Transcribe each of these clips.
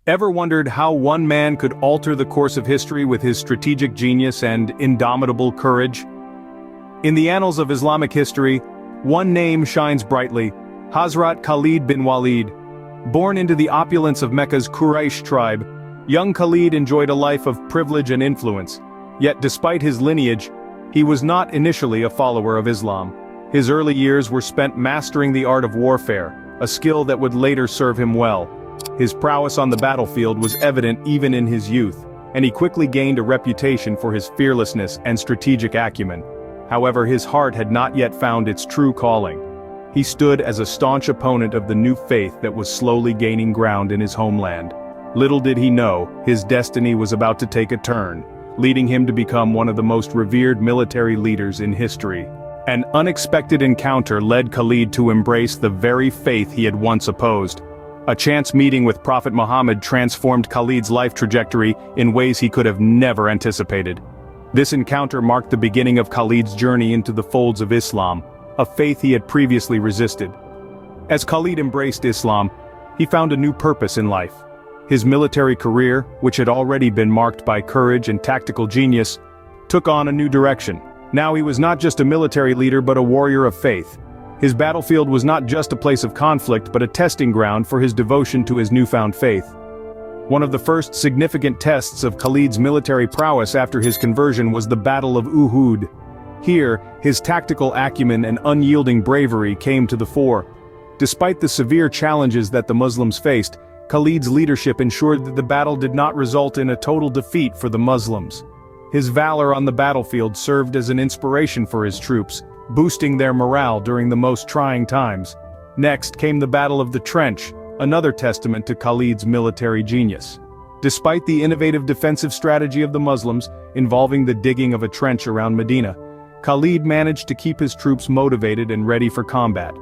Ever wondered how one man could alter the course of history with his strategic genius and indomitable courage? In the annals of Islamic history, one name shines brightly: Hazrat Khalid bin Walid. Born into the opulence of Mecca's Quraysh tribe, young Khalid enjoyed a life of privilege and influence. Yet despite his lineage, he was not initially a follower of Islam. His early years were spent mastering the art of warfare, a skill that would later serve him well. His prowess on the battlefield was evident even in his youth, and he quickly gained a reputation for his fearlessness and strategic acumen. However, his heart had not yet found its true calling. He stood as a staunch opponent of the new faith that was slowly gaining ground in his homeland. Little did he know, his destiny was about to take a turn, leading him to become one of the most revered military leaders in history. An unexpected encounter led Khalid to embrace the very faith he had once opposed. A chance meeting with Prophet Muhammad transformed Khalid's life trajectory in ways he could have never anticipated. This encounter marked the beginning of Khalid's journey into the folds of Islam, a faith he had previously resisted. As Khalid embraced Islam, he found a new purpose in life. His military career, which had already been marked by courage and tactical genius, took on a new direction. Now he was not just a military leader but a warrior of faith. His battlefield was not just a place of conflict but a testing ground for his devotion to his newfound faith. One of the first significant tests of Khalid's military prowess after his conversion was the Battle of Uhud. Here, his tactical acumen and unyielding bravery came to the fore. Despite the severe challenges that the Muslims faced, Khalid's leadership ensured that the battle did not result in a total defeat for the Muslims. His valor on the battlefield served as an inspiration for his troops, boosting their morale during the most trying times. Next came the Battle of the Trench, another testament to Khalid's military genius. Despite the innovative defensive strategy of the Muslims, involving the digging of a trench around Medina, Khalid managed to keep his troops motivated and ready for combat.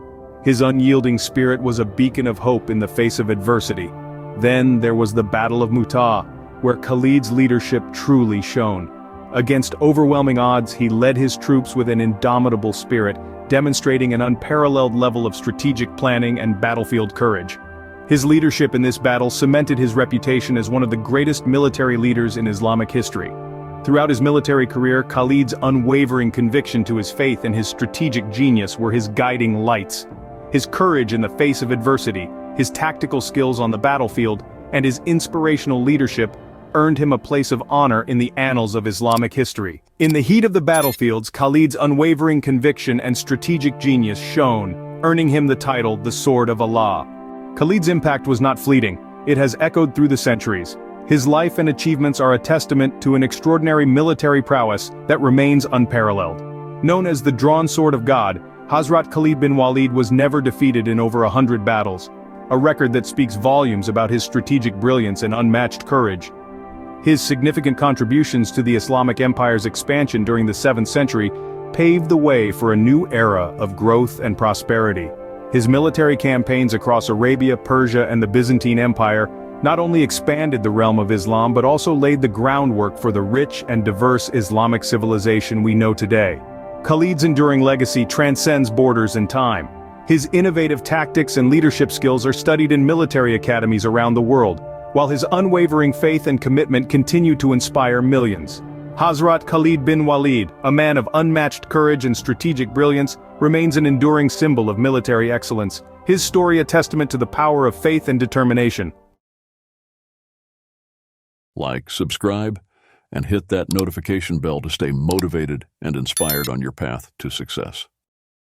His unyielding spirit was a beacon of hope in the face of adversity. Then there was the Battle of Mu'tah, where Khalid's leadership truly shone. Against overwhelming odds, he led his troops with an indomitable spirit, demonstrating an unparalleled level of strategic planning and battlefield courage. His leadership in this battle cemented his reputation as one of the greatest military leaders in Islamic history. Throughout his military career, Khalid's unwavering conviction to his faith and his strategic genius were his guiding lights. His courage in the face of adversity, his tactical skills on the battlefield, and his inspirational leadership earned him a place of honor in the annals of Islamic history. In the heat of the battlefields, Khalid's unwavering conviction and strategic genius shone, earning him the title, the Sword of Allah. Khalid's impact was not fleeting, it has echoed through the centuries. His life and achievements are a testament to an extraordinary military prowess that remains unparalleled. Known as the Drawn Sword of God, Hazrat Khalid bin Walid was never defeated in over 100 battles, a record that speaks volumes about his strategic brilliance and unmatched courage. His significant contributions to the Islamic Empire's expansion during the 7th century paved the way for a new era of growth and prosperity. His military campaigns across Arabia, Persia, and the Byzantine Empire not only expanded the realm of Islam but also laid the groundwork for the rich and diverse Islamic civilization we know today. Khalid's enduring legacy transcends borders and time. His innovative tactics and leadership skills are studied in military academies around the world, while his unwavering faith and commitment continue to inspire millions. Hazrat Khalid bin Walid, a man of unmatched courage and strategic brilliance, remains an enduring symbol of military excellence, his story a testament to the power of faith and determination. Like, subscribe, and hit that notification bell to stay motivated and inspired on your path to success.